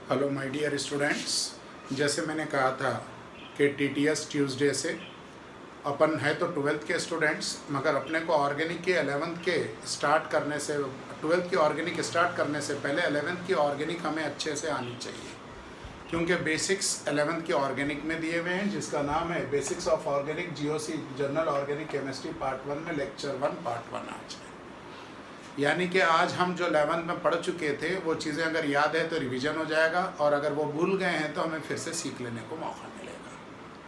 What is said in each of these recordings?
Hello my dear students, जैसे मैंने कहा था कि टीटीएस ट्यूसडे से अपन है तो 12th के स्टूडेंट्स, मगर अपने को ऑर्गेनिक के 11th के स्टार्ट करने से 12th की ऑर्गेनिक स्टार्ट करने से पहले 11th की ऑर्गेनिक हमें अच्छे से आनी चाहिए, क्योंकि बेसिक्स 11th के ऑर्गेनिक में दिए हुए हैं, जिसका नाम है basics of organic GOC general organic chemistry part 1 में लेक्चर 1 पार्ट 1 आज है। यानी कि आज हम जो 11th में पढ़ चुके थे वो चीज़ें अगर याद है तो रिवीजन हो जाएगा, और अगर वो भूल गए हैं तो हमें फिर से सीख लेने को मौका मिलेगा।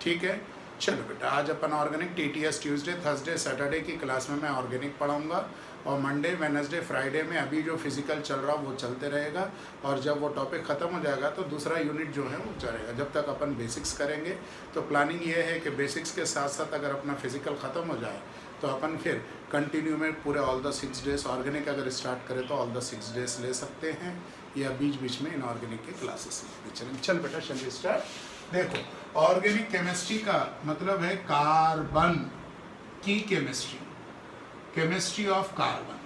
ठीक है, चलो बेटा, आज अपन organic TTS Tuesday Thursday Saturday की क्लास में मैं ऑर्गेनिक पढ़ाऊंगा, और मंडे वेडनेसडे फ्राइडे में अभी जो फिजिकल चल रहा वो चलते रहेगा, और जब वो टॉपिक ख़त्म हो जाएगा तो दूसरा यूनिट जो है वो चलेगा। जब तक अपन बेसिक्स करेंगे तो प्लानिंग ये है कि बेसिक्स के साथ साथ अगर अपना फिजिकल ख़त्म हो जाए तो अपन फिर कंटिन्यू में पूरे ऑल द 6 डेज ऑर्गेनिक अगर स्टार्ट करें तो ऑल द 6 डेज ले सकते हैं, या बीच बीच में इनऑर्गेनिक के क्लासेस लेते चलेंगे। चल बेटा, चलिए स्टार्ट। देखो, ऑर्गेनिक केमिस्ट्री का मतलब है कार्बन की केमिस्ट्री, केमिस्ट्री ऑफ कार्बन।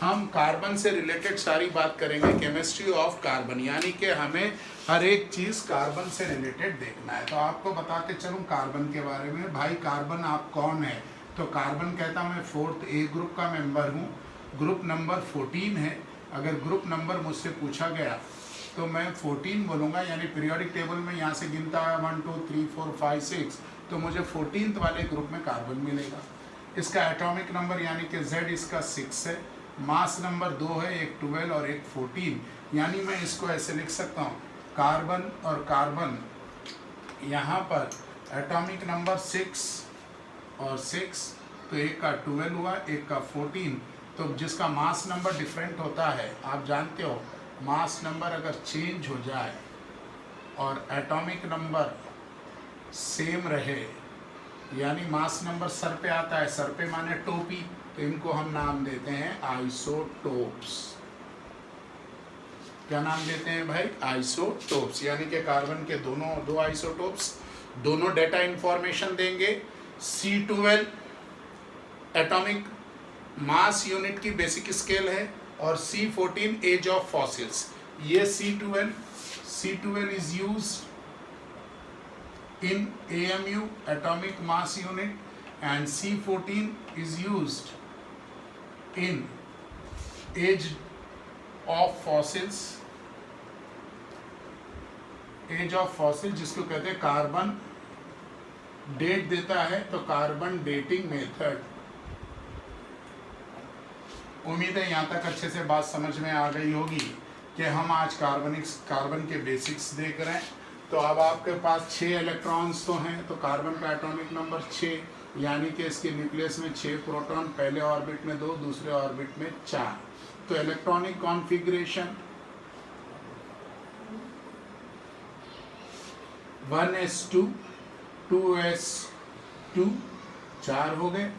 हम कार्बन से रिलेटेड सारी बात करेंगे, केमिस्ट्री ऑफ कार्बन, यानी कि हमें हर एक चीज़ कार्बन से रिलेटेड देखना है। तो आपको बता के चलूँ कार्बन के बारे में। भाई कार्बन आप कौन है? तो कार्बन कहता मैं 4th ए ग्रुप का मेंबर हूँ, ग्रुप नंबर 14 है। अगर ग्रुप नंबर मुझसे पूछा गया तो मैं 14 बोलूँगा, यानी पीरियोडिक टेबल में यहाँ से गिनता है 1 2 3 4 5 6, तो मुझे 14th वाले ग्रुप में कार्बन मिलेगा। इसका एटॉमिक नंबर यानी कि Z इसका 6 है, मास नंबर 2 है, एक 12 और एक 14, यानी मैं इसको ऐसे लिख सकता हूँ कार्बन और कार्बन, यहाँ पर एटॉमिक नंबर 6 और 6, तो एक का 12 हुआ, एक का 14। तो जिसका मास नंबर डिफरेंट होता है, आप जानते हो मास नंबर अगर चेंज हो जाए और एटॉमिक नंबर सेम रहे, यानी मास नंबर सर पे आता है, सर पे माने टोपी, तो इनको हम नाम देते हैं आइसोटोप्स। क्या नाम देते हैं भाई? आइसोटोप्स। यानी कि कार्बन के दो आइसोटोप्स, दोनों डेटा इंफॉर्मेशन देंगे। C12 एटॉमिक मास यूनिट की बेसिक स्केल है, और C14 एज ऑफ फॉसिल्स। ये C12 is used in AMU atomic mass unit, and C14 is used in age of fossils, age of fossil, जिसको कहते हैं carbon date देता है, तो कार्बन डेटिंग मेथड। उम्मीद है यहाँ तक अच्छे से बात समझ में आ गई होगी कि हम आज कार्बन के बेसिक्स देख रहे हैं। तो अब आपके पास 6 इलेक्ट्रॉन्स तो हैं, तो कार्बन का एटॉमिक नंबर 6, यानी कि इसके न्यूक्लियस में 6 प्रोटॉन, पहले ऑर्बिट में 2, दूसरे ऑर्बिट में 4। तो इलेक्ट्रॉनिक कॉन्फ़िगरेशन 1s2 2s2 4 हो गए,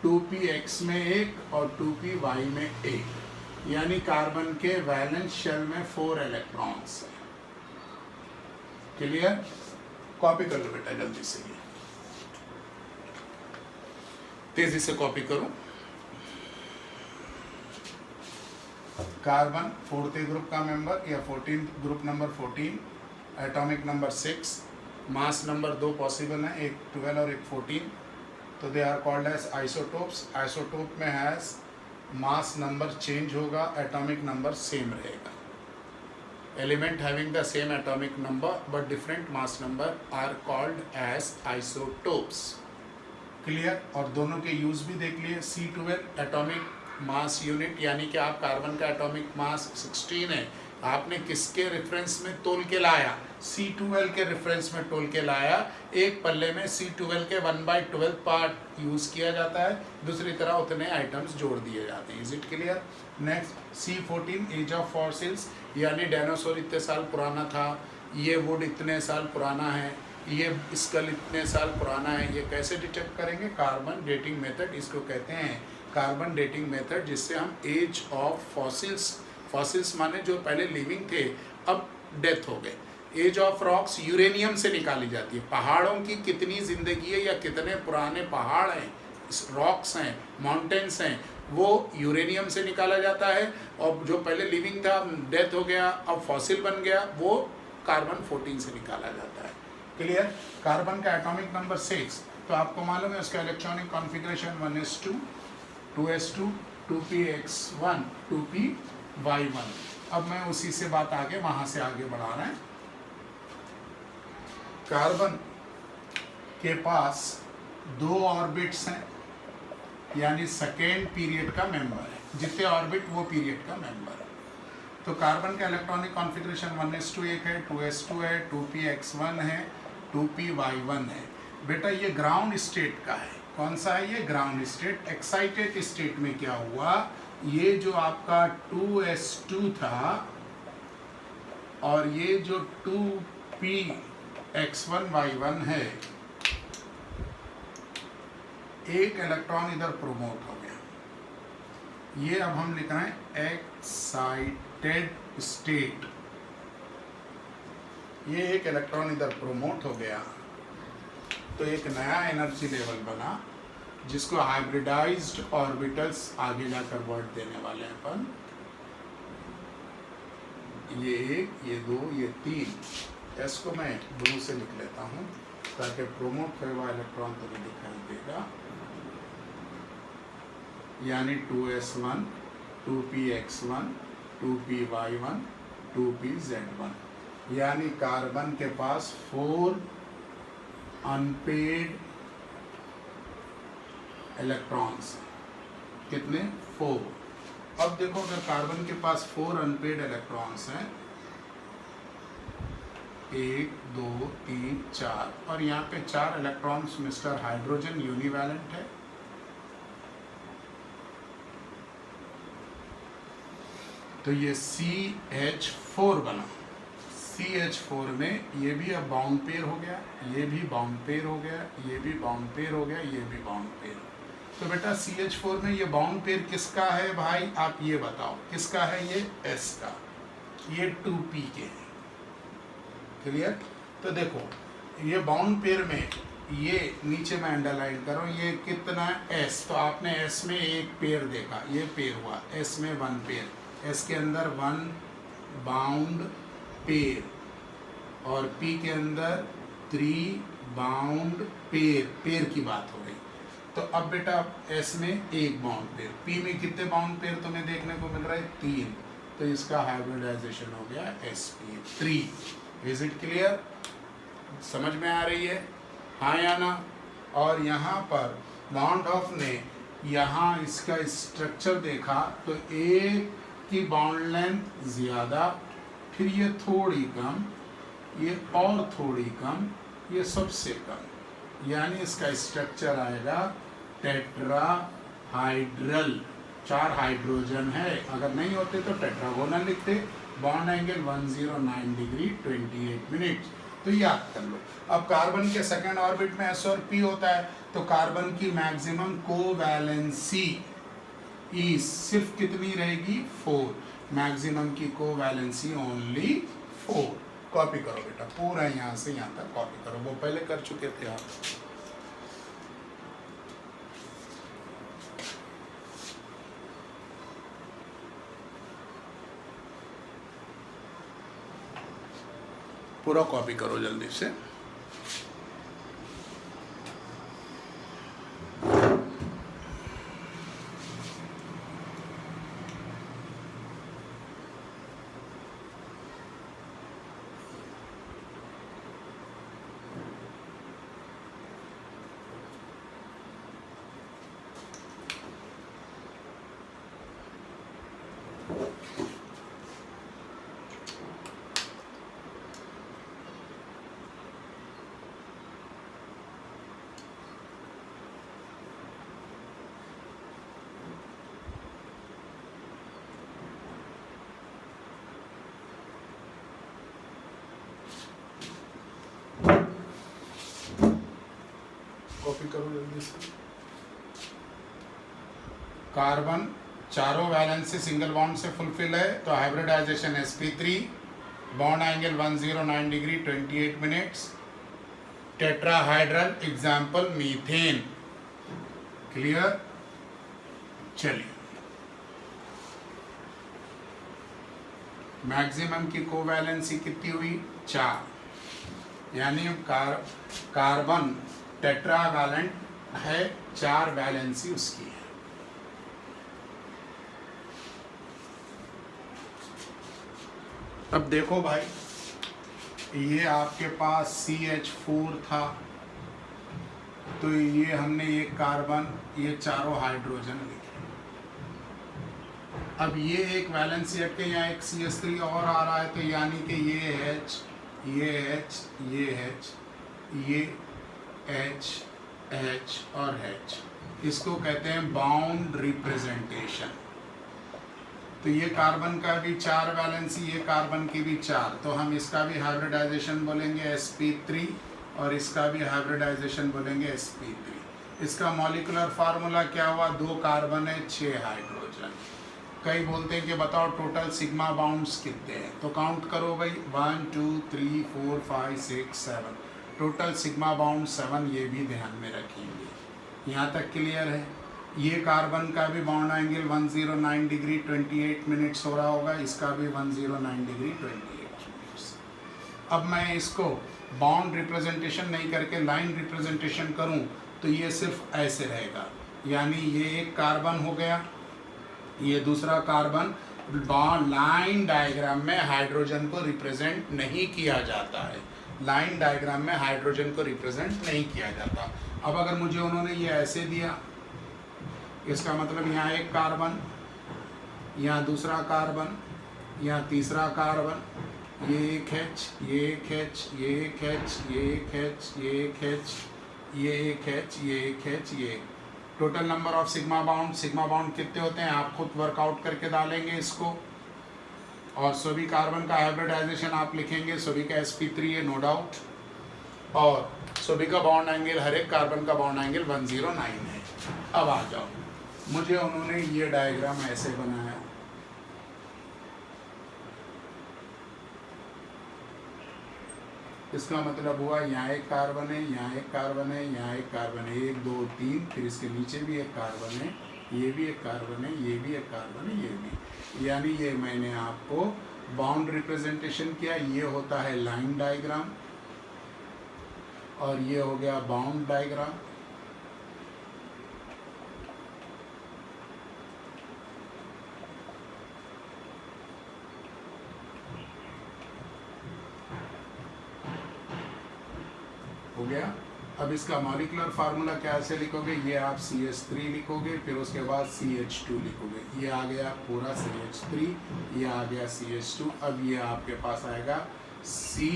2px में 1 और 2py में 1, यानी कार्बन के वैलेंस शेल में 4 इलेक्ट्रॉन्स हैं। क्लियर? कॉपी कर लो बेटा जल्दी से, ये तेजी से कॉपी करो। कार्बन 4th ए ग्रुप का मेंबर, या 14th group number 14, atomic number 6, mass number 2 possible है, एक 12 और एक 14, तो they are called as isotopes. Isotope में हैज मास नंबर चेंज होगा, एटॉमिक नंबर सेम रहेगा। Element having the same atomic number but different mass number are called as isotopes. Clear? और दोनों के यूज भी देख लिए। C12 एटॉमिक मास यूनिट, यानी कि आप कार्बन का एटॉमिक मास 16 है, आपने किसके रेफरेंस में तोल के लाया? C12 के रेफरेंस में तोल के लाया। एक पल्ले में C12 के 1/12 पार्ट यूज़ किया जाता है, दूसरी तरह उतने आइटम्स जोड़ दिए जाते हैं। Is it clear? Next C14 age of fossils, यानी डायनासोर इतने साल पुराना था, ये वुड इतने साल पुराना है, ये स्कल इतने साल पुराना है। ये कैसे डिटेक्ट करेंगे? कार्बन डेटिंग मेथड, इसको कहते हैं कार्बन डेटिंग मेथड, जिससे हम एज ऑफ फॉसिल्स माने जो पहले लिविंग थे अब डेथ हो गए। एज ऑफ रॉक्स यूरेनियम से निकाली जाती है। पहाड़ों की कितनी जिंदगी है या कितने पुराने पहाड़ हैं, रॉक्स हैं, माउंटेन्स हैं, वो यूरेनियम से निकाला जाता है, और जो पहले लिविंग था डेथ हो गया अब फॉसिल बन गया, वो कार्बन 14 से निकाला जाता है। क्लियर? कार्बन का एटॉमिक नंबर 6, तो आपको मालूम है उसका electronic configuration 1s2 2s2 2px1 2py1। अब मैं उसी से बात आगे वहां से आगे बढ़ा रहे हैं। कार्बन के पास 2 ऑर्बिट्स हैं, यानी सेकेंड पीरियड का मेंबर है, जितने ऑर्बिट वो पीरियड का मेंबर है। तो कार्बन का इलेक्ट्रॉनिक कॉन्फ़िगरेशन 1s2 एक है, 2s2 है, 2px1 है, 2py1 है। बेटा ये ग्राउंड स्टेट का है। कौन सा है ये? Ground state. एक्साइटेड स्टेट में क्या हुआ, ये जो आपका 2s2 था और ये जो 2px1y1 है, एक इलेक्ट्रॉन इधर प्रोमोट हो गया। ये अब हम लिख रहे हैं एक्साइटेड स्टेट। ये एक इलेक्ट्रॉन इधर प्रोमोट हो गया, तो एक नया एनर्जी लेवल बना, जिसको हाइब्रिडाइज्ड ऑर्बिटल्स आगे जाकर वर्ड देने वाले हैं अपन। ये 1, ये 2, ये 3। एस को मैं ब्लू से लिख लेता हूँ ताकि प्रोमोट हुआ इलेक्ट्रॉन तुम्हें दिखाई देगा। यानी 2s1 2px1 2py1 2pz1, यानी कार्बन के पास 4 अनपेड इलेक्ट्रॉन्स। कितने? 4। अब देखो अगर कार्बन के पास 4 अनपेड इलेक्ट्रॉन्स हैं, 1 2 3 4, और यहाँ पे 4 इलेक्ट्रॉन्स मिस्टर हाइड्रोजन यूनिवैलेंट है। तो ये CH4 बना। CH4 में ये भी अब बाउंड पेयर हो गया, ये भी बाउंड पेयर हो गया, ये भी बाउंड पेयर हो गया, ये भी बाउंड पेयर। तो बेटा CH4 में ये बाउंड पेयर किसका है भाई? आप ये बताओ किसका है? ये S का, ये 2p के हैं। क्लियर? तो देखो ये बाउंड पेयर में ये नीचे मैं अंडरलाइन करूँ, ये कितना S, तो आपने S में एक पेयर देखा, ये पेयर हुआ, S में 1 पेयर, S के अंदर 1 बाउंड पेयर, और P के अंदर 3 बाउंड पेयर की बात हो रही। तो अब बेटा S में 1 बाउंड पेयर, P में कितने बाउंड पेयर तुम्हें देखने को मिल रहा है? 3। तो इसका हाइब्रिडाइजेशन हो गया sp3। Is it clear? समझ में आ रही है? हाँ या ना? और यहाँ पर लॉन्डॉफ ने यहाँ इसका स्ट्रक्चर देखा तो एक की बाउंड लेंथ ज़्यादा, फिर ये थोड़ी कम, ये और थोड़ी कम, ये सबसे कम, यानी इसका स्ट्रक्चर आएगा टेट्राहाइड्रल। 4 हाइड्रोजन है, अगर नहीं होते तो टेट्रागोनल लिखते। Bond angle 109 degree 28 minute. तो याद कर लो। अब कार्बन के सेकेंड ऑर्बिट में S और P होता है, तो कार्बन की मैक्सिमम कोवैलेंसी सिर्फ कितनी रहेगी? 4। मैक्सिमम की कोवैलेंसी ओनली 4। कॉपी करो बेटा, पूरा यहाँ से यहाँ तक कॉपी करो, वो पहले कर चुके थे आप। पूरा कॉपी करो जल्दी से। कॉपी करो जल्दी से। कार्बन चारों वैलेंसी सिंगल बॉन्ड से फुलफिल है, तो hybridization sp3, bond angle 109 degree 28 minutes, tetrahedral example methane. Clear? चलिए मैक्सिमम की कोवैलेंसी कितनी हुई 4, यानी कार्बन टेट्रावैलेंट है, 4 वैलेंसी उसकी है। अब देखो भाई, ये आपके पास CH4 था, तो ये हमने ये कार्बन, ये चारों हाइड्रोजन लिखे। अब ये एक वैलेंसी हट के यहाँ एक CH3 और आ रहा है, तो यानी कि ये H, ये H, ये H, ये H, H और H, इसको कहते हैं बाउंड रिप्रेजेंटेशन। तो ये कार्बन का भी 4 वैलेंसी, ये कार्बन की भी 4, तो हम इसका भी हाइब्रिडाइजेशन बोलेंगे sp3 और इसका भी हाइब्रिडाइजेशन बोलेंगे sp3। इसका मॉलिक्यूलर फार्मूला क्या हुआ, 2 कार्बन है 6 हाइड्रोजन। कई बोलते हैं कि बताओ टोटल सिग्मा बाउंड्स कितने हैं, तो काउंट करो भाई, 1 2 3 4 5 6 7, टोटल सिग्मा बाउंड 7, ये भी ध्यान में रखेंगे। यहाँ तक क्लियर है। ये कार्बन का भी बाउंड एंगल 109 डिग्री 28 मिनट्स हो रहा होगा, इसका भी 109 डिग्री 28 मिनट्स। अब मैं इसको बाउंड रिप्रेजेंटेशन नहीं करके लाइन रिप्रेजेंटेशन करूं, तो ये सिर्फ ऐसे रहेगा, यानी ये एक कार्बन हो गया, ये दूसरा कार्बन। लाइन डायग्राम में हाइड्रोजन को रिप्रेजेंट नहीं किया जाता है, लाइन डायग्राम में हाइड्रोजन को रिप्रेजेंट नहीं किया जाता। अब अगर मुझे उन्होंने ये ऐसे दिया, इसका मतलब यहाँ एक कार्बन, यहाँ दूसरा कार्बन, यहाँ तीसरा कार्बन, ये एक H, ये एक H, ये एक H, ये एक H, ये एक H, ये एक H, ये एक H, ये total number of sigma bound कितने होते हैं आप खुद वर्कआउट करके डालेंगे इसको। और सभी कार्बन का हाइब्रिडाइजेशन आप लिखेंगे, सभी का sp3 है नो डाउट, और सभी का बॉन्ड एंगल, हर एक कार्बन का बॉन्ड एंगल 109 है। अब आ जाओ, मुझे उन्होंने ये डायग्राम ऐसे बनाया, इसका मतलब हुआ यहाँ एक कार्बन है, यहाँ एक कार्बन है, यहाँ एक कार्बन है, 1 2 3, फिर इसके नीचे भी एक कार्बन है, ये भी एक कार्बन है, ये भी एक कार्बन है, ये भी, यानी ये मैंने आपको बाउंड रिप्रेजेंटेशन किया। ये होता है लाइन डायग्राम और ये हो गया बाउंड डायग्राम। हो गया। अब इसका मॉलिक्यूलर फार्मूला कैसे लिखोगे, ये आप CH3 लिखोगे, फिर उसके बाद CH2 लिखोगे, ये आ गया पूरा CH3, ये आ गया CH2। अब ये आपके पास आएगा C,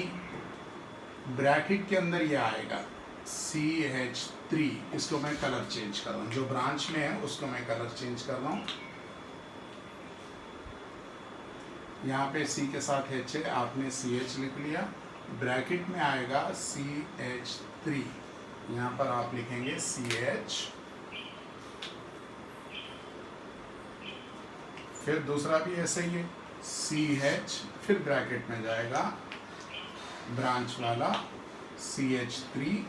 ब्रैकेट के अंदर ये आएगा CH3। इसको मैं कलर चेंज कर रहा हूँ, जो ब्रांच में है उसको मैं कलर चेंज कर रहा हूँ। यहाँ पे C के साथ H है, आपने CH लिख लिया, ब्रैकेट में आएगा CH3, यहाँ पर आप लिखेंगे CH, फिर दूसरा भी ऐसे ही है CH, फिर ब्रैकेट में जाएगा ब्रांच वाला CH3,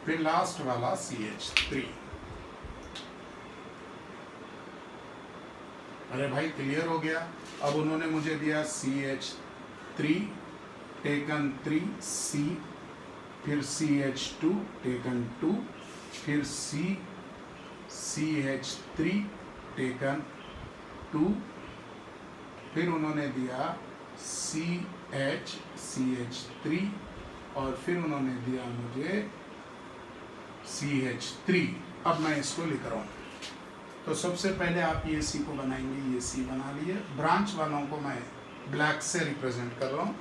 फिर लास्ट वाला CH3। अरे भाई क्लियर हो गया। अब उन्होंने मुझे दिया CH3 टेकन 3, C, फिर CH2 टेकन 2, फिर CH3 टेकन 2, फिर उन्होंने दिया CH3 और फिर उन्होंने दिया मुझे CH3। अब मैं इसको लिख रहा हूँ। तो सबसे पहले आप ये C को बनाएंगे, ये C बना लिए। ब्रांच वालों को मैं ब्लैक से रिप्रेजेंट कर रहा हूँ,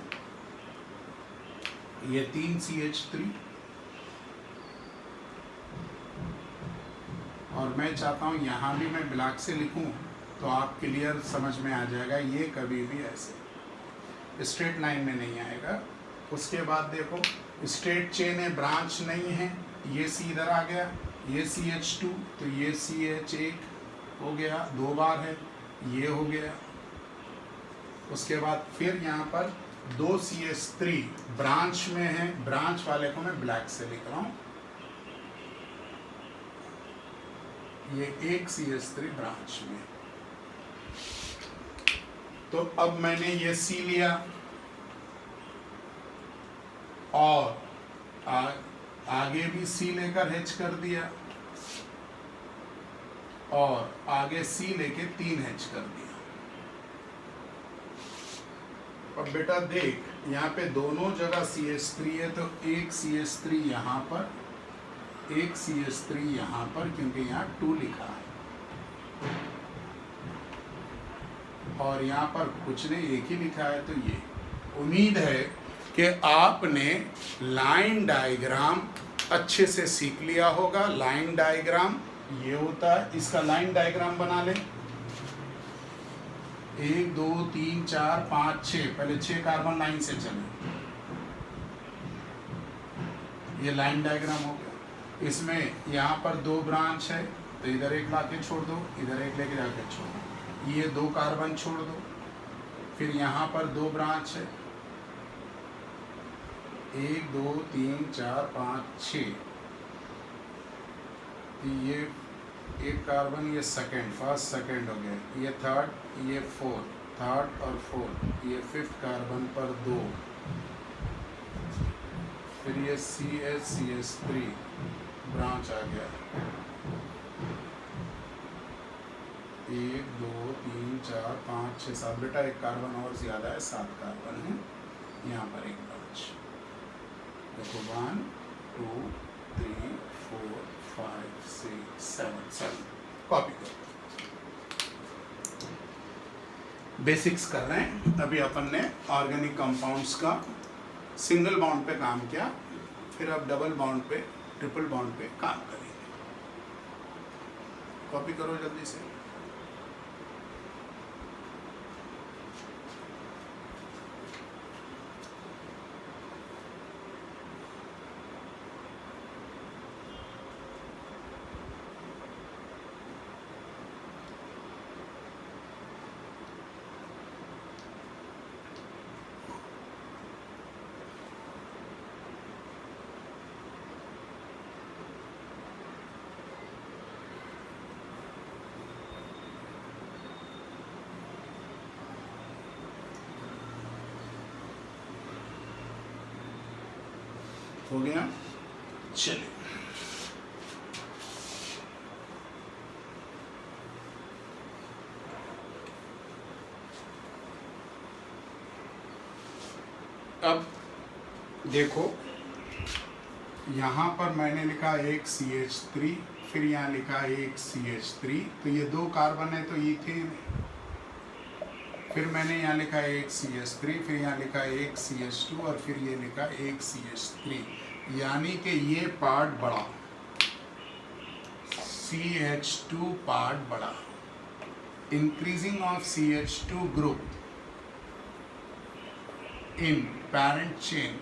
ये 3 CH3, और मैं चाहता हूँ यहाँ भी मैं ब्लैक से लिखूँ तो आप क्लियर समझ में आ जाएगा। ये कभी भी ऐसे स्ट्रेट लाइन में नहीं आएगा। उसके बाद देखो स्ट्रेट चेन है, ब्रांच नहीं है, ये C इधर आ गया, ये CH2, तो ये CH1 हो गया, 2 बार है, ये हो gया। उसके बाद फिर यहाँ पर 2 CH3 ब्रांच में है, ब्रांच वाले को मैं ब्लैक से लिख रहा हूँ, ये 1 CH3 ब्रांच में। तो अब मैंने ये C लिया और आगे भी C लेकर H कर दिया और आगे C लेके 3H कर दिया। अब बेटा देख, यहाँ पे दोनों जगह CH3 है, तो एक CH3 यहाँ पर, एक CH3 यहाँ पर, क्योंकि यहाँ 2 लिखा है और यहाँ पर कुछ नहीं, एक ही लिखा है। तो ये उम्मीद है कि आपने लाइन डायग्राम अच्छे से सीख लिया होगा। लाइन डायग्राम ये होता है, इसका लाइन डायग्राम बना लें। 1 2 3 4 5 6, पहले 6 कार्बन लाइन से चले, ये लाइन डायग्राम हो गया। इसमें यहाँ पर 2 ब्रांच है, तो इधर एक लाके छोड़ दो, इधर एक लेके जाके छोड़ दो, ये 2 कार्बन छोड़ दो। फिर यहाँ पर 2 ब्रांच है, 1 2 3 4 5 6, ये एक कार्बन, ये सेकंड, फर्स्ट सेकंड हो गया, ये थर्ड, ये फोर्थ, थर्ड और फोर्थ, ये 5th कार्बन पर 2, फिर ये CH3 ब्रांच आ गया, 1 2 3 4 5 6 7, बेटा एक कार्बन और ज्यादा है, 7 कार्बन है, यहाँ पर एक ब्रांच। देखो 1 2 3 4 5 6 7 कॉपी करो। बेसिक्स कर रहे हैं। अभी अपन ने ऑर्गेनिक कंपाउंड्स का सिंगल बॉन्ड पे काम किया, फिर अब डबल बॉन्ड पे, ट्रिपल बॉन्ड पे काम करेंगे। कॉपी करो जल्दी से। हो गया, चलिए। अब देखो, यहाँ पर मैंने लिखा एक CH3, फिर यहाँ लिखा एक CH3, तो ये 2 कार्बन है, तो इथेन। फिर मैंने यहाँ लिखा एक CH3, फिर यहाँ लिखा एक CH2 और फिर ये लिखा एक CH3, यानी कि ये पार्ट बड़ा, CH2 पार्ट बड़ा। Increasing of CH2 group in parent chain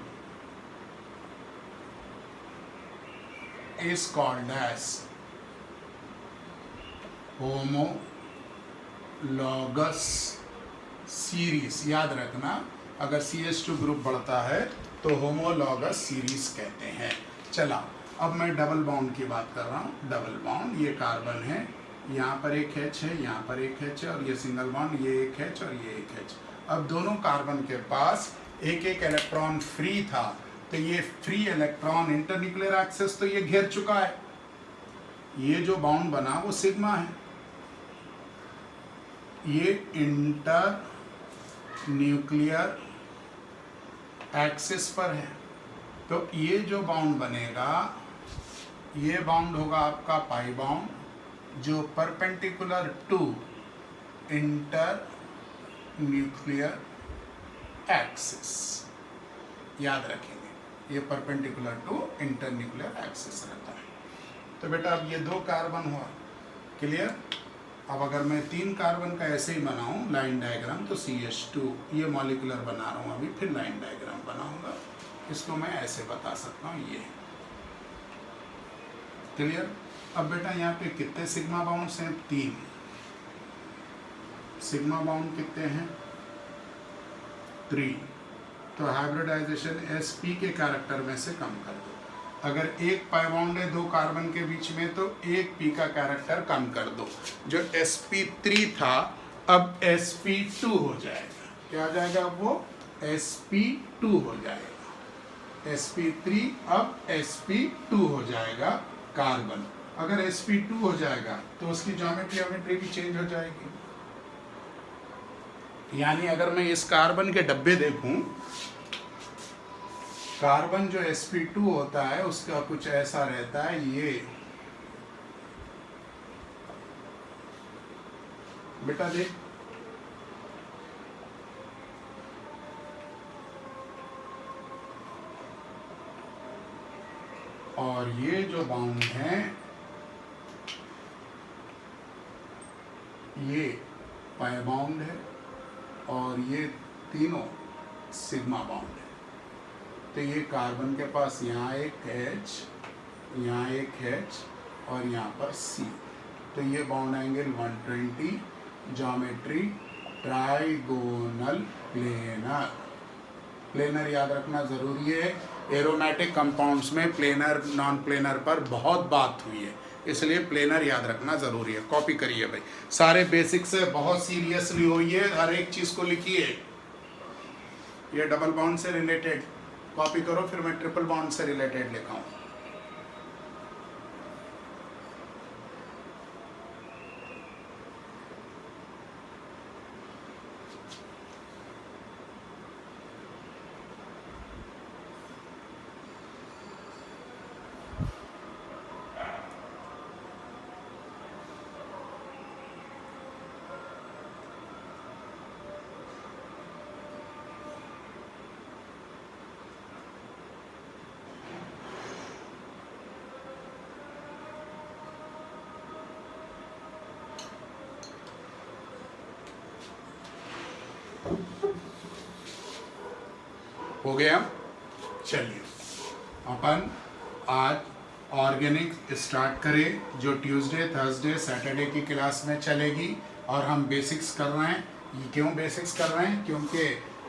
is called as homologous series. याद रखना, अगर CH2 ग्रुप बढ़ता है तो होमोलॉगस सीरीज कहते हैं। चला, अब मैं डबल बॉन्ड की बात कर रहा हूँ। डबल बॉन्ड, ये कार्बन है, यहाँ पर एक H है, यहाँ पर एक H है, और ये सिंगल बॉन्ड, ये एक H और ये एक H। अब दोनों कार्बन के पास एक एक इलेक्ट्रॉन फ्री था, तो ये फ्री इलेक्ट्रॉन इंटरन्यूक्लियर एक्सेस तो ये घेर चुका है। ये जो बॉन्ड बना वो सिग्मा है, ये इंटर न्यूक्लियर एक्सिस पर है। तो ये जो बॉन्ड बनेगा, ये बॉन्ड होगा आपका पाई बॉन्ड, जो perpendicular to internuclear axis. याद रखेंगे, ये perpendicular to internuclear axis रहता है। तो बेटा अब ये 2 कार्बन हुआ, क्लियर। अब अगर मैं 3 कार्बन का ऐसे ही बनाऊं लाइन डायग्राम, तो CH2 ये मॉलिक्यूलर बना रहा हूं अभी, फिर लाइन डायग्राम बनाऊंगा। इसको मैं ऐसे बता सकता हूं, ये क्लियर। अब बेटा यहाँ पे कितने सिग्मा बाउंड्स हैं? 3 सिग्मा बाउंड कितने हैं? 3। तो हाइब्रिडाइजेशन sp के कैरेक्टर में से कम कर दो। अगर एक पाई बॉन्ड है 2 कार्बन के बीच में, तो एक p का कैरेक्टर कम कर दो। जो sp3 था अब sp2 हो जाएगा। क्या हो जाएगा? वो sp2 हो जाएगा। sp3 अब sp2 हो जाएगा कार्बन। अगर sp2 हो जाएगा तो उसकी ज्योमेट्री भी चेंज हो जाएगी। यानी अगर मैं इस कार्बन के डब्बे देखूं, कार्बन जो sp2 होता है उसका कुछ ऐसा रहता है, ये बेटा देख, और ये जो बाउंड है ये पाई बाउंड है, और ये तीनों सिग्मा बाउंड है। तो ये कार्बन के पास यहाँ एक H, यहाँ एक H और यहाँ पर C। तो ये bound angle 120, geometry trigonal planar. Planar याद रखना ज़रूरी है। एरोमेटिक कंपाउंड्स में प्लेनर नॉन प्लेनर पर बहुत बात हुई है, इसलिए प्लेनर याद रखना ज़रूरी है। कॉपी करिए भाई, सारे बेसिक से बहुत सीरियसली होइए, हर एक चीज़ को लिखिए। ये डबल बॉन्ड से रिलेटेड कॉपी करो, फिर मैं ट्रिपल बॉन्ड से रिलेटेड लिखाऊं। हो गया। चलिए अपन आज ऑर्गेनिक स्टार्ट करें, जो ट्यूसडे थर्सडे सैटरडे की क्लास में चलेगी। और हम बेसिक्स कर रहे हैं। ये क्यों बेसिक्स कर रहे हैं? क्योंकि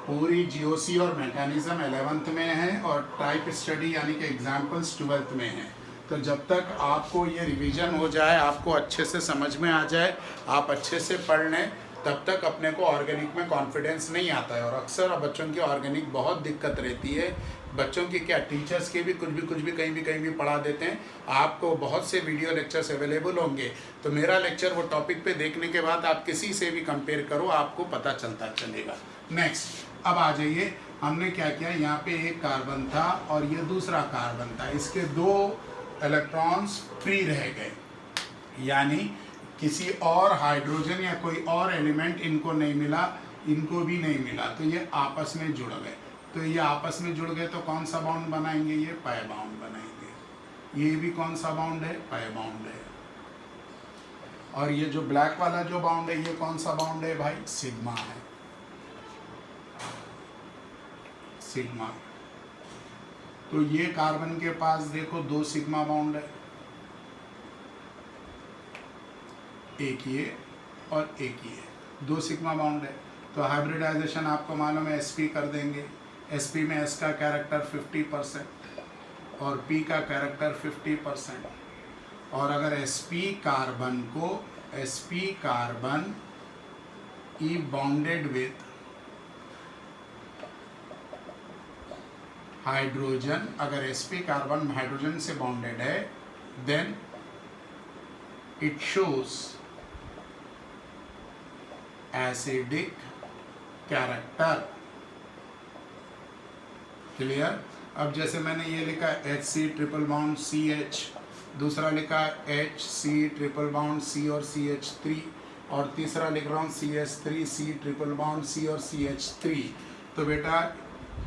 पूरी जीओसी और मैकेनिज्म 11th में है और टाइप स्टडी यानी कि एग्जाम्पल्स 12th में है। तो जब तक आपको ये रिवीजन हो जाए, आपको अच्छे से समझ में आ जाए, आप अच्छे से पढ़ लें, तब तक अपने को ऑर्गेनिक में कॉन्फिडेंस नहीं आता है। और अक्सर बच्चों की ऑर्गेनिक बहुत दिक्कत रहती है। बच्चों की क्या, टीचर्स के भी कुछ भी कहीं भी पढ़ा देते हैं। आपको बहुत से वीडियो लेक्चर्स अवेलेबल होंगे, तो मेरा लेक्चर वो टॉपिक पे देखने के बाद आप किसी से भी कंपेयर करो, आपको पता चलता चलेगा। नेक्स्ट, अब आ जाइए, हमने क्या किया, यहाँ पे एक कार्बन था और ये दूसरा कार्बन था, इसके 2 इलेक्ट्रॉन्स फ्री रह गए, यानी किसी और हाइड्रोजन या कोई और एलिमेंट इनको नहीं मिला, इनको भी नहीं मिला, तो ये आपस में जुड़ गए। तो ये आपस में जुड़ गए तो कौन सा बाउंड बनाएंगे? ये पाई बाउंड बनाएंगे। ये भी कौन सा बाउंड है? पाई बाउंड है। और ये जो ब्लैक वाला जो बाउंड है, ये कौन सा बाउंड है भाई? सिग्मा है, सिग्मा। तो ये कार्बन के पास देखो 2 सिग्मा बाउंड है, एक ये और एक ये, 2 सिग्मा बाउंड है। तो हाइब्रिडाइजेशन आपको मालूम है, sp कर देंगे। sp में s का कैरेक्टर 50% और p का कैरेक्टर 50%। और अगर sp carbon is bonded with hydrogen, अगर sp कार्बन हाइड्रोजन से बॉन्डेड है, then it shows acidic character. Clear? अब जैसे मैंने ये लिखा HC ट्रिपल बाउंड CH, दूसरा लिखा HC ट्रिपल बाउंड C और CH3, और तीसरा लिख रहा हूँ CH3C ट्रिपल बाउंड C और CH3। तो बेटा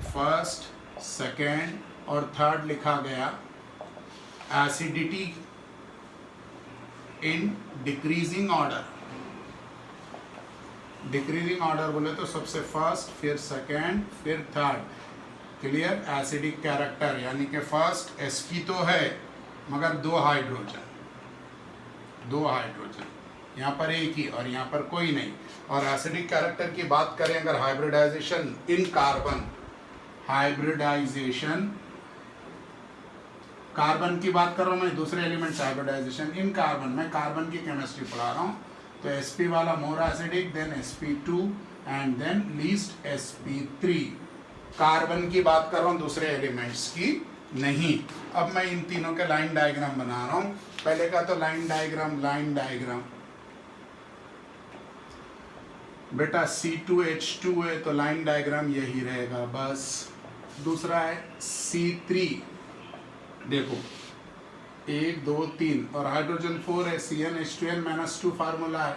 फर्स्ट, सेकेंड और थर्ड लिखा गया acidity in decreasing order. Decreasing order बोले तो सबसे फर्स्ट, फिर सेकेंड, फिर थर्ड। क्लियर? एसिडिक कैरेक्टर यानी कि फर्स्ट sp तो है मगर 2 हाइड्रोजन, यहाँ पर एक ही और यहाँ पर कोई नहीं। और एसिडिक कैरेक्टर की बात करें अगर hybridization in carbon, hybridization carbon की बात कर रहा हूँ मैं, दूसरे एलिमेंट से हाइब्रिडाइजेशन इन कार्बन, मैं कार्बन की केमिस्ट्री पढ़ा रहा हूँ। तो sp वाला more acidic, then sp2 and then least sp3। Carbon की बात कर रहा हूँ, दूसरे एलिमेंट्स की नहीं। अब मैं इन तीनों के लाइन डायग्राम बना रहा हूँ। पहले का तो लाइन डायग्राम बेटा C2H2 है तो लाइन डायग्राम यही रहेगा बस। दूसरा है C3, देखो 1 2 3 और हाइड्रोजन 4 है, CnH2n-2 फार्मूला है।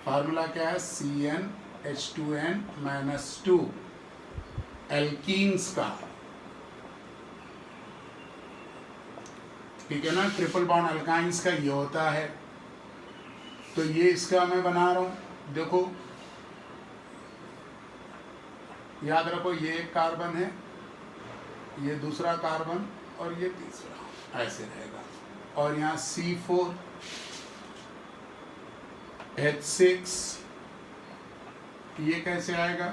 फार्मूला क्या है? CnH2n-2 एल्कीन्स का, ठीक है ना। ट्रिपल बॉन्ड अल्काइंस का ये होता है। तो ये इसका मैं बना रहा हूं, देखो याद रखो, ये एक कार्बन है, ये दूसरा कार्बन और ये तीसरा, ऐसे रहेगा। और यहाँ C4 H6, ये कैसे आएगा?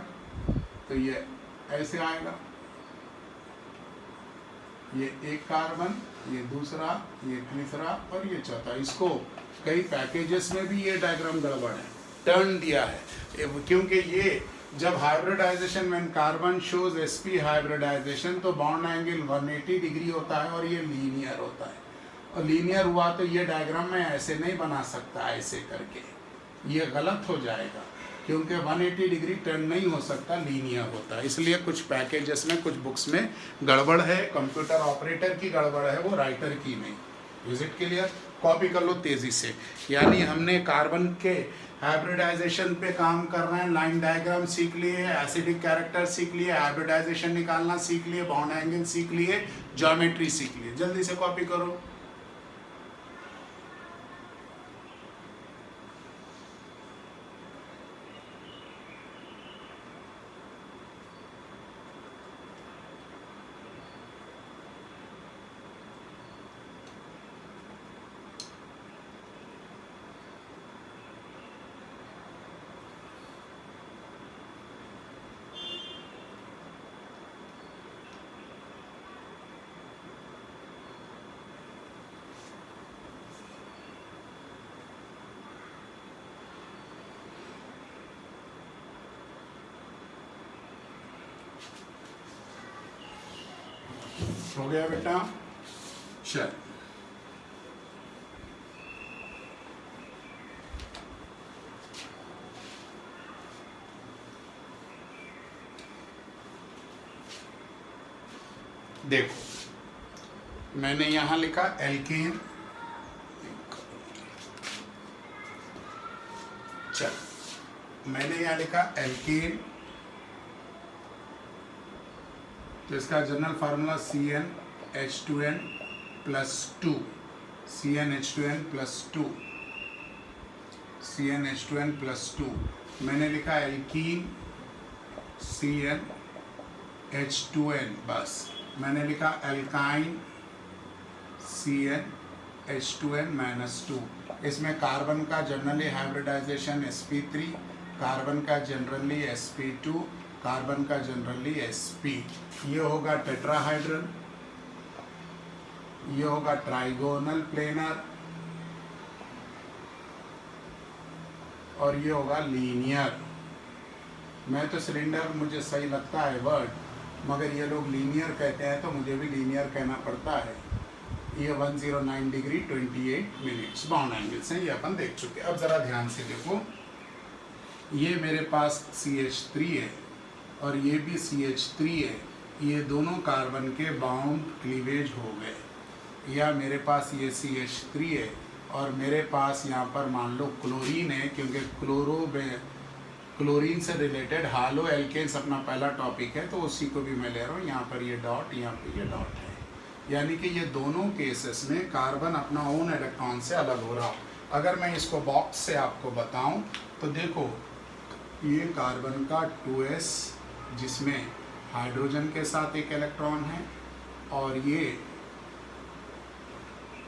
तो ये ऐसे आएगा, ये एक कार्बन, ये दूसरा, ये तीसरा और ये चौथा। इसको कई पैकेजेस में भी ये डायग्राम गड़बड़ है, टर्न दिया है, क्योंकि ये जब हाइब्रिडाइजेशन में कार्बन शोज sp हाइब्रिडाइजेशन तो बॉन्ड एंगल 180 डिग्री होता है और ये लीनियर होता है। और लीनियर हुआ तो ये डायग्राम में ऐसे नहीं बना सकता, ऐसे करके ये गलत हो जाएगा, क्योंकि 180 डिग्री टर्न नहीं हो सकता, लीनियर होता है। इसलिए कुछ पैकेजेस में, कुछ बुक्स में गड़बड़ है, कंप्यूटर ऑपरेटर की गड़बड़ है, वो राइटर की नहीं। Is it clear? कॉपी कर लो तेजी से। यानी हमने कार्बन के हाइब्रिडाइजेशन पे काम कर रहे हैं, लाइन डायग्राम सीख लिए, एसिडिक कैरेक्टर सीख लिए, हाइब्रिडाइजेशन निकालना सीख लिए, बॉन्ड एंगल सीख लिए, ज्योमेट्री सीख लिए। जल्दी से कॉपी करो। हो गया बेटा? चल, देखो मैंने यहां लिखा एल्केन। चल, मैंने यहां लिखा एल्केन, तो इसका general formula CnH2n+2, CnH2n+2, CnH2n+2। मैंने लिखा एल्कीन CnH2n, बस। मैंने लिखा एल्काइन CnH2n-2। इसमें कार्बन का जनरली हाइब्रिडाइजेशन sp3, कार्बन का जनरली sp2, कार्बन का जनरली sp। ये होगा टेट्राहाइड्रल, ये होगा ट्राइगोनल प्लेनर और ये होगा लीनियर। मैं तो सिलेंडर मुझे सही लगता है वर्ड, मगर ये लोग लीनियर कहते हैं तो मुझे भी लीनियर कहना पड़ता है। ये 109 डिग्री 28 मिनट्स बॉन्ड एंगल्स हैं, ये अपन देख चुके। अब ज़रा ध्यान से देखो, ये मेरे पास CH3 है और ये भी CH3 है। ये दोनों कार्बन के बाउंड क्लीवेज हो गए। या मेरे पास ये CH3 है और मेरे पास यहाँ पर मान लो क्लोरीन है, क्योंकि क्लोरीन से रिलेटेड हालो एल्केन्स अपना पहला टॉपिक है, तो उसी को भी मैं ले रहा हूँ। यहाँ पर ये डॉट, यहाँ पर ये डॉट है, यानी कि ये दोनों केसेस में कार्बन अपना ओन इलेक्ट्रॉन से अलग हो रहा हो। अगर मैं इसको बॉक्स से आपको बताऊं तो देखो, ये कार्बन का 2s जिसमें हाइड्रोजन के साथ एक इलेक्ट्रॉन है, और ये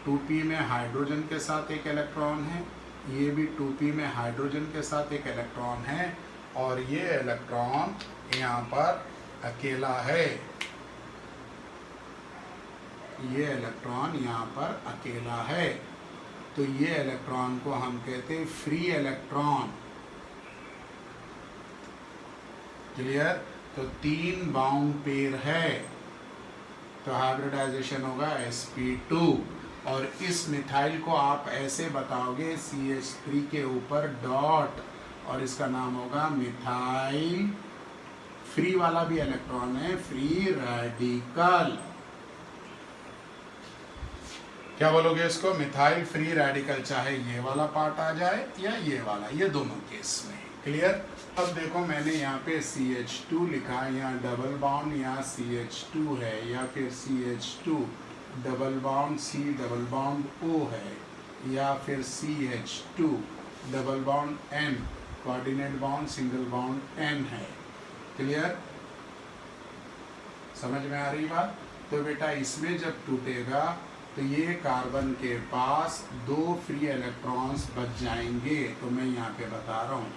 2p में हाइड्रोजन के साथ एक इलेक्ट्रॉन है, ये भी 2p में हाइड्रोजन के साथ एक इलेक्ट्रॉन है, और ये इलेक्ट्रॉन यहाँ पर अकेला है। ये इलेक्ट्रॉन यहाँ पर अकेला है। तो ये इलेक्ट्रॉन को हम कहते हैं फ्री इलेक्ट्रॉन। क्लियर? तो 3 बाउंड पेयर है, तो हाइब्रिडाइजेशन होगा sp2। और इस मिथाइल को आप ऐसे बताओगे CH3 के ऊपर डॉट, और इसका नाम होगा मिथाइल। फ्री वाला भी इलेक्ट्रॉन है, फ्री रेडिकल। क्या बोलोगे इसको? मिथाइल फ्री रेडिकल, चाहे ये वाला पार्ट आ जाए या ये वाला, ये दोनों केस में। क्लियर? अब देखो मैंने यहाँ पे CH2 लिखा है, यहाँ डबल बॉन्ड, यहाँ CH2 है, या फिर CH2 double bond C double bond O है, या फिर CH2 double bond N coordinate bond single bond N है। क्लियर? समझ में आ रही बात? तो बेटा इसमें जब टूटेगा तो ये कार्बन के पास 2 फ्री इलेक्ट्रॉन्स बच जाएंगे। तो मैं यहाँ पे बता रहा हूँ,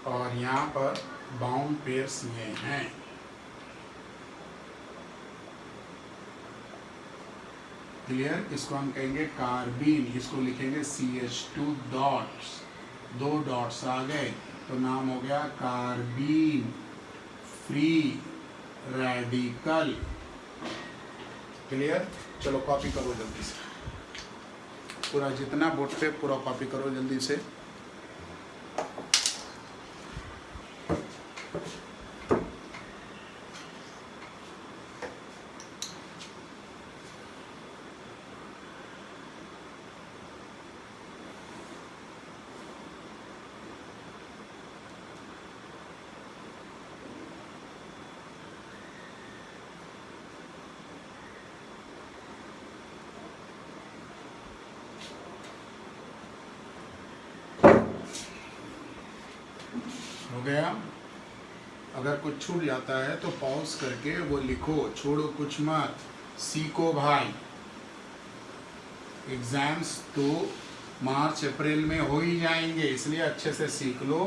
और यहाँ पर बाउंड पेयर्स ये हैं। क्लियर? इसको हम कहेंगे कार्बीन, इसको लिखेंगे CH2 डॉट्स, 2 डॉट्स आ गए तो नाम हो गया कार्बीन फ्री रेडिकल। क्लियर? चलो कॉपी करो जल्दी से, पूरा जितना बोर्ड पे पूरा कॉपी करो जल्दी से। हो गया? अगर कुछ छूट जाता है तो पॉज करके वो लिखो, छोड़ो कुछ मत, सीखो भाई। एग्जाम्स तो मार्च अप्रैल में हो ही जाएंगे, इसलिए अच्छे से सीख लो।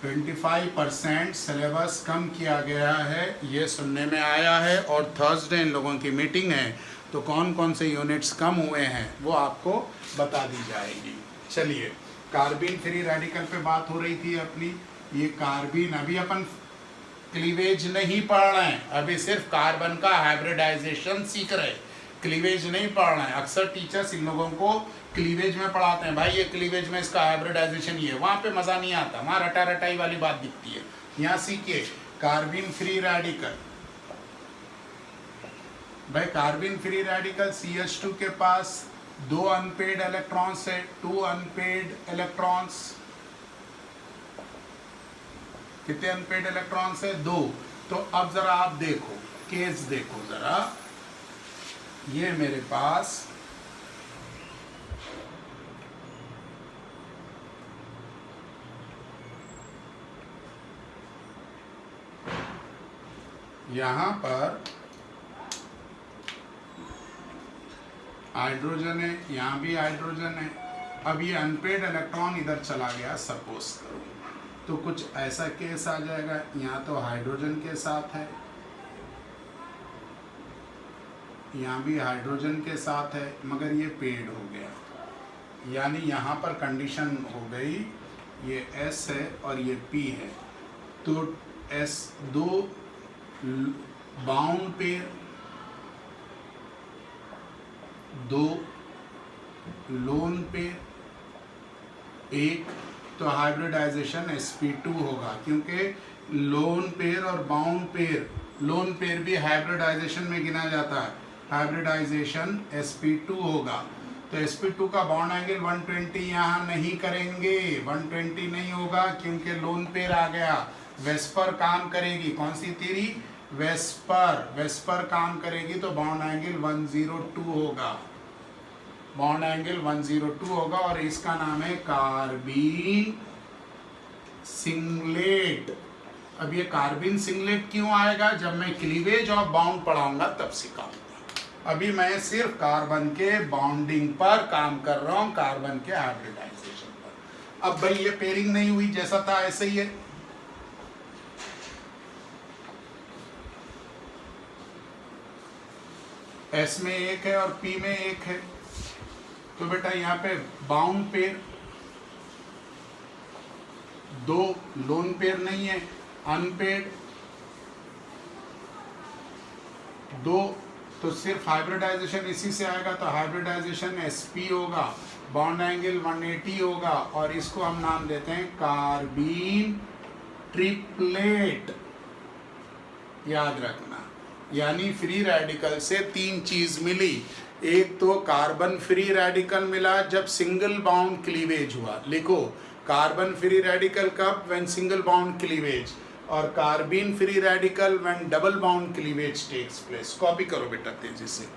25% सिलेबस कम किया गया है, ये सुनने में आया है, और थर्सडे इन लोगों की मीटिंग है, तो कौन कौन से यूनिट्स कम हुए हैं वो आपको बता दी जाएगी। चलिए, कार्बिन फ्री रेडिकल पे बात हो रही थी अपनी। ये कार्बिन, अभी अपन क्लीवेज नहीं पढ़ रहे हैं, अभी सिर्फ कार्बन का हाइब्रिडाइजेशन सीख रहे हैं, क्लीवेज नहीं पढ़ रहे हैं। अक्सर टीचर्स इन लोगों को क्लीवेज में पढ़ाते हैं, भाई ये क्लीवेज में इसका हाइब्रिडाइजेशन ये है, वहाँ पे मज़ा नहीं आता, वहाँ रटा रटाई वाली बात दिखती है। यहाँ सीखिए कार्बिन फ्री रेडिकल। भाई कार्बिन फ्री रेडिकल CH2 के पास 2 अनपेड इलेक्ट्रॉन्स है, 2 अनपेड इलेक्ट्रॉन्स। कितने अनपेड इलेक्ट्रॉन्स है? 2। तो अब जरा आप देखो, केस देखो जरा, ये मेरे पास यहाँ पर हाइड्रोजन है, यहाँ भी हाइड्रोजन है। अब ये अनपेड इलेक्ट्रॉन इधर चला गया सपोज करो, तो कुछ ऐसा केस आ जाएगा, यहाँ तो हाइड्रोजन के साथ है, यहाँ भी हाइड्रोजन के साथ है, मगर ये पेड हो गया, यानी यहाँ पर कंडीशन हो गई, ये S है और ये P है, तो S 2 bound pair, 2 lone pair, 1, तो हाइब्रिडाइजेशन sp2 होगा, क्योंकि लोन पेयर और बाउंड पेयर, लोन पेयर भी हाइब्रिडाइजेशन में गिना जाता है, हाइब्रिडाइजेशन sp2 होगा। तो sp2 का बॉन्ड एंगल 120 यहाँ नहीं करेंगे, 120 नहीं होगा, क्योंकि लोन पेयर आ गया। वेस्पर काम करेगी, कौन सी थ्योरी? वेस्पर काम करेगी, तो बॉन्ड एंगल 102 होगा, बॉन्ड एंगल 102 होगा, और इसका नाम है कार्बीन सिंगलेट। अब ये कार्बीन सिंगलेट क्यों आएगा? जब मैं क्लीवेज ऑफ बाउंड पढ़ाऊंगा तब सिखाऊंगा। अभी मैं सिर्फ कार्बन के बॉन्डिंग पर काम कर रहा हूं, कार्बन के हाइब्रिडाइजेशन पर। अब भाई ये पेयरिंग नहीं हुई, जैसा था ऐसे ही है। एस में एक है और पी में एक है, तो बेटा यहाँ पे बाउंड पेयर, दो लोन पेयर नहीं है, अनपेड दो, तो सिर्फ हाइब्रिडाइजेशन इसी से आएगा, तो हाइब्रिडाइजेशन एसपी होगा, बॉन्ड एंगल 180 होगा, और इसको हम नाम देते हैं कार्बीन ट्रिपलेट। याद रखना, यानी फ्री रेडिकल से तीन चीज मिली। एक तो कार्बन फ्री रेडिकल मिला जब सिंगल बाउंड क्लीवेज हुआ, लिखो कार्बन फ्री रेडिकल कब, व्हेन सिंगल बाउंड क्लीवेज, और carbene free radical when double bond cleavage takes place. Copy करो बेटा तेजी से।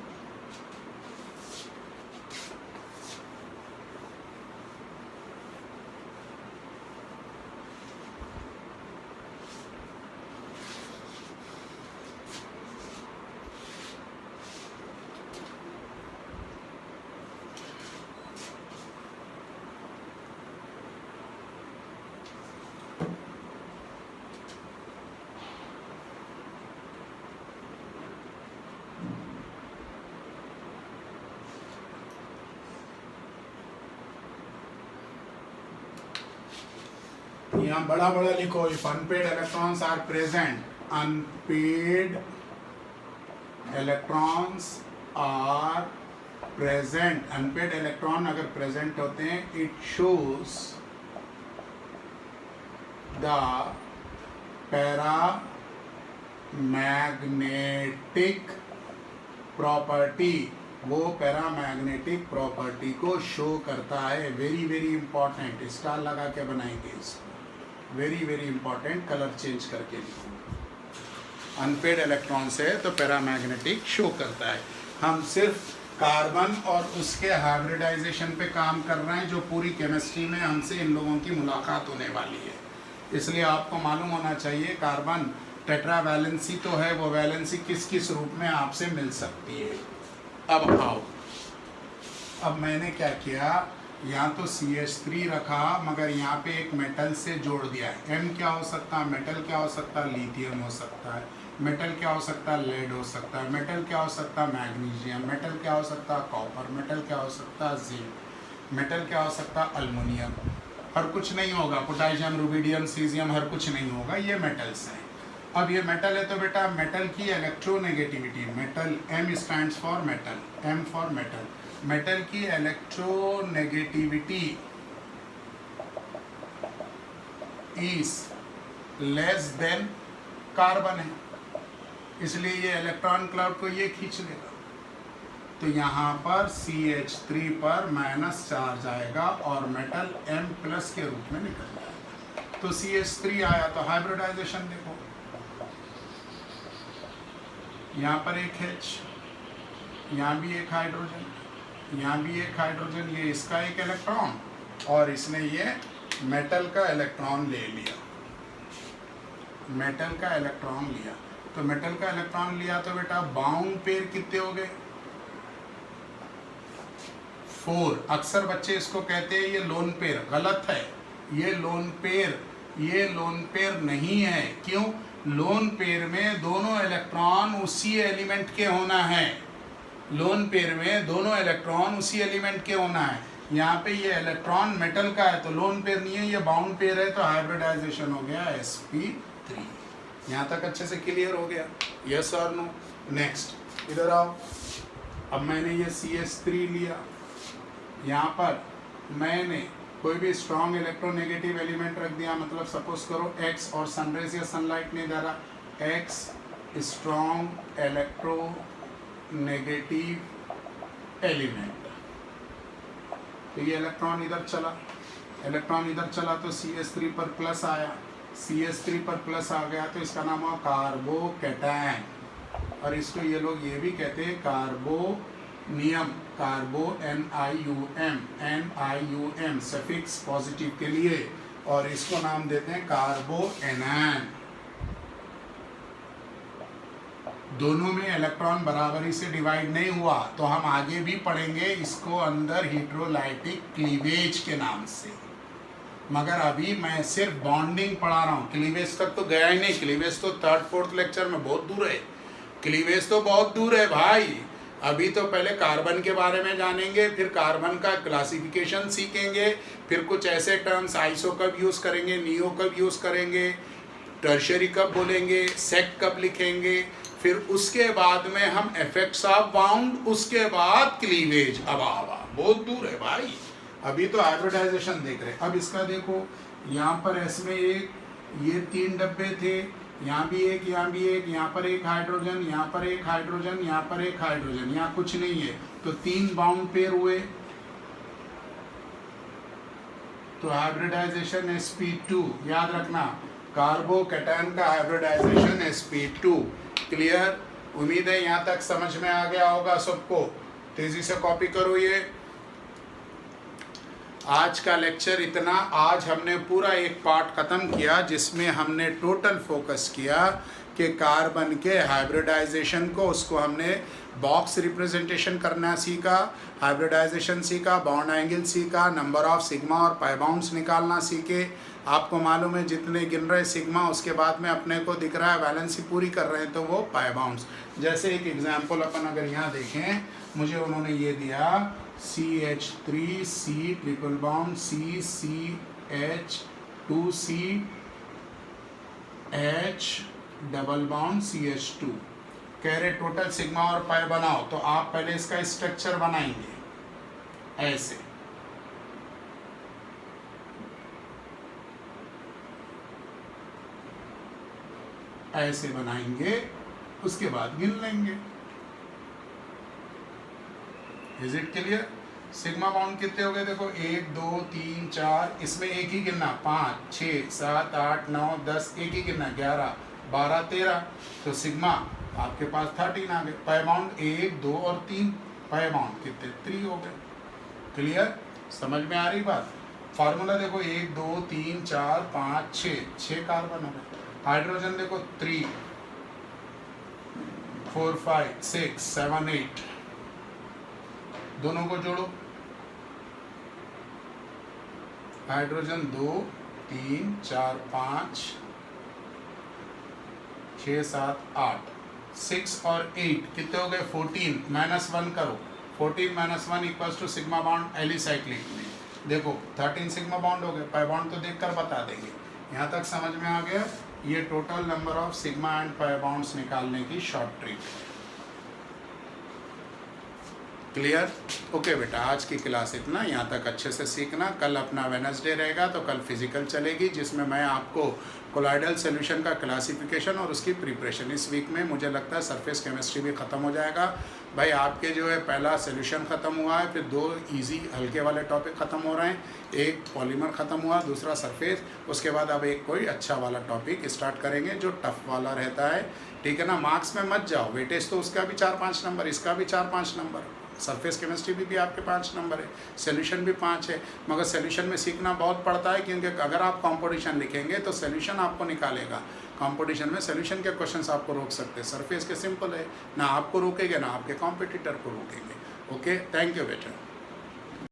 यहाँ बड़ा बड़ा लिखो, if unpaired electrons are present, unpaired electrons are present, unpaired electron अगर प्रेजेंट होते हैं, it shows the paramagnetic property, वो पैरामैग्नेटिक प्रॉपर्टी को शो करता है। वेरी वेरी इंपॉर्टेंट, स्टार लगा के बनाएंगे इसको, very very important, colour change करके लिखो। अनपेड इलेक्ट्रॉन से तो पैरामैग्नेटिक शो करता है। हम सिर्फ कार्बन और उसके हाइब्रिडाइजेशन पे काम कर रहे हैं, जो पूरी केमिस्ट्री में हमसे इन लोगों की मुलाकात होने वाली है, इसलिए आपको मालूम होना चाहिए कार्बन टेट्रा वैलेंसी तो है, वो वैलेंसी किस किस रूप में आपसे मिल सकती है। अब आओ, अब मैंने क्या किया, यहाँ तो CH3 रखा, मगर यहाँ पे एक मेटल से जोड़ दिया है। M क्या हो सकता है, मेटल क्या हो सकता है, लिथियम हो सकता है, मेटल क्या हो सकता है, लेड हो सकता है, मेटल क्या हो सकता है, मैग्नीशियम, मेटल क्या हो सकता है, कॉपर, मेटल क्या हो सकता है, जिंक, मेटल क्या हो सकता है, अल्मुनियम। हर कुछ नहीं होगा, पोटेशियम, रुबिडियम, सीजियम, हर कुछ नहीं होगा, ये मेटल्स हैं। अब ये मेटल है तो बेटा मेटल की electronegativity, metal M stands for metal, M for metal, metal की electronegativity is less than carbon है, इसलिए ये इलेक्ट्रॉन क्लाउड को ये खींच लेगा, तो यहाँ पर CH3 पर माइनस चार्ज आएगा और मेटल M प्लस के रूप में निकल जाएगा। तो CH3 आया, तो हाइब्रिडाइजेशन देखो, यहाँ पर एक H, यहाँ भी एक हाइड्रोजन, यहाँ भी एक हाइड्रोजन, ये इसका एक इलेक्ट्रॉन, और इसने ये मेटल का इलेक्ट्रॉन ले लिया, मेटल का इलेक्ट्रॉन लिया। तो मेटल का इलेक्ट्रॉन लिया तो बेटा बाउंड पेयर कितने हो गए, 4। अक्सर बच्चे इसको कहते हैं ये लोन पेयर, गलत है, ये लोन पेयर नहीं है। क्यों? लोन पेयर में दोनों इलेक्ट्रॉन उसी एलिमेंट के होना है, लोन पेयर में दोनों इलेक्ट्रॉन उसी एलिमेंट के होना है। यहाँ पे ये इलेक्ट्रॉन मेटल का है तो लोन पेयर नहीं है, ये बाउंड पेयर है, तो हाइब्रिडाइजेशन हो गया sp3। यहाँ तक अच्छे से क्लियर हो गया, यस और नो। नेक्स्ट इधर आओ, अब मैंने ये CH3 लिया, यहाँ पर मैंने कोई भी स्ट्रॉन्ग इलेक्ट्रोनेगेटिव एलिमेंट रख दिया, मतलब सपोज करो X, और सनरेज या सनलाइट नहीं दे रहा, X स्ट्रॉन्ग इलेक्ट्रोनेगेटिव एलिमेंट, तो ये इलेक्ट्रॉन इधर चला तो CH3 पर प्लस आया, CH3 पर प्लस आ गया तो इसका नाम हुआ कार्बोकैटायन, और इसको ये लोग ये भी कहते हैं कार्बोनियम, कार्बो NiUM सफिक्स पॉजिटिव के लिए, और इसको नाम देते हैं कार्बोएनान। दोनों में इलेक्ट्रॉन बराबरी से डिवाइड नहीं हुआ, तो हम आगे भी पढ़ेंगे इसको अंदर हीट्रोलाइटिक क्लीवेज के नाम से, मगर अभी मैं सिर्फ बॉन्डिंग पढ़ा रहा हूँ, क्लीवेज तक तो गया ही नहीं। क्लीवेज तो 3rd 4th लेक्चर में बहुत दूर है, क्लीवेज तो बहुत दूर है भाई। अभी तो पहले कार्बन के बारे में जानेंगे, फिर कार्बन का क्लासिफिकेशन सीखेंगे, फिर कुछ ऐसे टर्म्स आइसो कब यूज़ करेंगे, नियो कब यूज़ करेंगे, टर्शियरी कब बोलेंगे, सेक कब लिखेंगे, फिर उसके बाद में हम इफेक्ट्स ऑफ बाउंड, उसके बाद क्लीवेज। अब बहुत दूर है भाई, अभी तो हाइब्रिडाइजेशन देख रहे हैं। अब इसका देखो, यहाँ पर इसमें एक, ये 3 डब्बे थे, यहाँ भी एक, यहाँ भी एक, यहाँ पर एक हाइड्रोजन, यहाँ पर एक हाइड्रोजन, यहाँ पर एक हाइड्रोजन, यहाँ कुछ नहीं है, तो 3 बाउंड पेयर हुए, तो हाइब्रिडाइजेशन sp2। याद रखना, कार्बोकैटायन का हाइब्रिडाइजेशन sp2। क्लियर? उम्मीद है यहाँ तक समझ में आ गया होगा सबको। तेजी से कॉपी करो ये। आज का लेक्चर इतना। आज हमने पूरा एक पार्ट ख़त्म किया जिसमें हमने टोटल फोकस किया कि कार्बन के हाइब्रिडाइजेशन को, उसको हमने बॉक्स रिप्रेजेंटेशन करना सीखा, हाइब्रिडाइजेशन सीखा, बॉन्ड एंगल सीखा, नंबर ऑफ सिग्मा और पाई बाउंड्स निकालना सीखे। आपको मालूम है जितने गिन रहे सिग्मा, उसके बाद में अपने को दिख रहा है वैलेंसी पूरी कर रहे हैं तो वो पाई बाउंड्स। जैसे एक एग्जांपल अपन अगर यहाँ देखें, मुझे उन्होंने ये दिया CH3C triple bond CCH2C H double bond CH2, कह रहे टोटल सिग्मा और पाई बनाओ। तो आप पहले इसका स्ट्रक्चर बनाएंगे ऐसे, ऐसे बनाएंगे, उसके बाद गिन लेंगे। Is it clear? Sigma bound कितने हो गए देखो, 1 2 3 4, इसमें एक ही गिनना, 5 6 7 8 9 10, एक ही गिनना, 11 12 13, तो सिग्मा आपके पास 13 आ गए। पाई बाउंड 1 2 और 3, पाई बाउंड कितने 3 हो गए। क्लियर? समझ में आ रही बात? फार्मूला देखो, 1 2 3 4 5 6 कार्बन हो गए। हाइड्रोजन देखो 3 4 5 6 7 8, दोनों को जोड़ो, हाइड्रोजन 2 3 4 5 6 7 8, 6 और 8 कितने हो गए 14, -1 करो, 14 - 1 equals to sigma bond alicyclic में। देखो 13 सिग्मा बॉन्ड हो गए। पाई बॉन्ड तो देखकर बता देंगे। यहाँ तक समझ में आ गया? ये total number of sigma and pi bonds निकालने की शॉर्ट ट्रिक। क्लियर? ओके बेटा, आज की क्लास इतना, यहाँ तक अच्छे से सीखना। कल अपना वेडनेसडे रहेगा तो कल फिजिकल चलेगी, जिसमें मैं आपको कोलॉइडल सॉल्यूशन का क्लासिफिकेशन और उसकी प्रिपरेशन, इस वीक में मुझे लगता है सरफेस केमिस्ट्री भी ख़त्म हो जाएगा। भाई आपके जो है पहला सॉल्यूशन ख़त्म हुआ है, फिर 2 इजी हल्के वाले टॉपिक ख़त्म हो रहे हैं, एक पॉलीमर ख़त्म हुआ, दूसरा सरफेस, उसके बाद अब एक कोई अच्छा वाला टॉपिक स्टार्ट करेंगे जो टफ वाला रहता है। ठीक है ना? मार्क्स में मत जाओ, वेटेज तो उसका भी 4-5 नंबर, इसका भी 4-5 नंबर, सरफेस केमिस्ट्री भी आपके 5 नंबर है, सॉल्यूशन भी 5 है। मगर सॉल्यूशन में सीखना बहुत पड़ता है, क्योंकि अगर आप कंपटीशन लिखेंगे तो सॉल्यूशन आपको निकालेगा। कंपटीशन में सॉल्यूशन के क्वेश्चंस आपको रोक सकते हैं, सरफेस के सिंपल है, ना आपको रोकेंगे ना आपके कॉम्पिटिटर को रोकेंगे। ओके, थैंक यू बेटा।